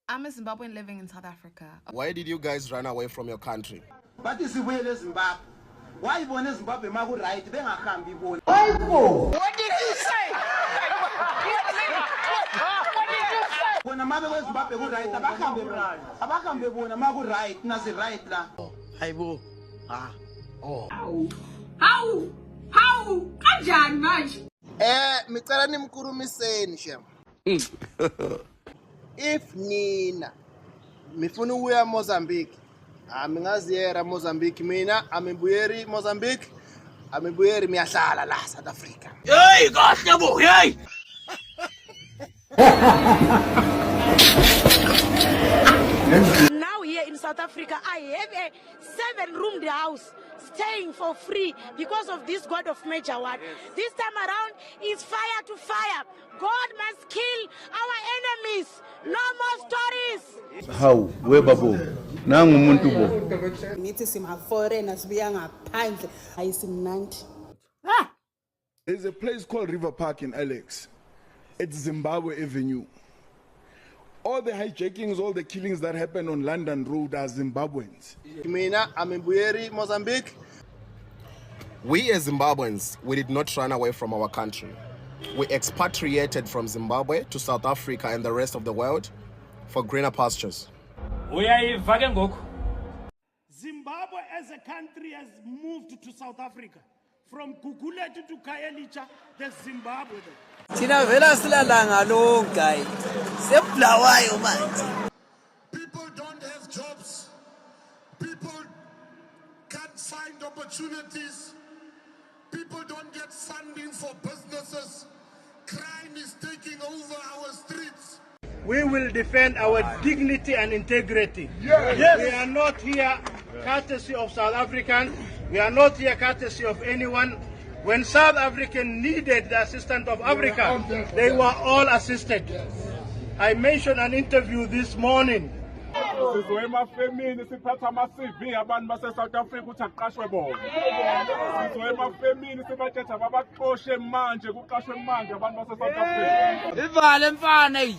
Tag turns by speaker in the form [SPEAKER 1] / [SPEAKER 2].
[SPEAKER 1] I'm a Zimbabwean living in South Africa.
[SPEAKER 2] Why did you guys run away from your country?
[SPEAKER 3] But this is where Zimbabwe. Why you want Zimbabwe? Right? Then I can't be born.
[SPEAKER 4] What did you say? What did you say?
[SPEAKER 3] When a mother was Zimbabwe right, I can't be born. I'm right. Nazi right now.
[SPEAKER 5] Hey, boo.
[SPEAKER 4] How? Kanjani manje?
[SPEAKER 5] Micela nimkurumiseni shem. If Nina mifuna ukuya Mozambique, ngingaziyera Mozambique mina, amibuyeri Mozambique, amibuyeri miyahlala la South Africa.
[SPEAKER 6] Hey, kahle bo, hey.
[SPEAKER 7] Now here in South Africa, I have a 7-roomed house staying for free because of this God of Major One. This time around is fire to fire. God must kill our enemies. No more stories.
[SPEAKER 8] How? Where babu? Nangu muntu bo.
[SPEAKER 9] Nithi simaforeigner sibuya ngaphandle ayisimnandi.
[SPEAKER 8] There's a place called River Park in Alex. It's Zimbabwe Avenue. All the hijackings, all the killings that happen on London Road are Zimbabweans.
[SPEAKER 5] Mina amibuyeri Mozambique.
[SPEAKER 2] We as Zimbabweans, we did not run away from our country. We expatriated from Zimbabwe to South Africa and the rest of the world for greener pastures.
[SPEAKER 10] Zimbabwe as a country has moved to South Africa. From Guguletu to Kayelicha, there's Zimbabwe there.
[SPEAKER 6] Tina vela silalanga lonke. Sebulawayo manje.
[SPEAKER 11] People don't have jobs. People can't find opportunities. People don't get funding for businesses. Crime is taking over our streets.
[SPEAKER 10] We will defend our dignity and integrity.
[SPEAKER 11] Yes.
[SPEAKER 10] We are not here courtesy of South Africans. We are not here courtesy of anyone. When South African needed the assistance of Africa, they were all assisted. I mentioned an interview this morning.
[SPEAKER 6] Ivale mfana.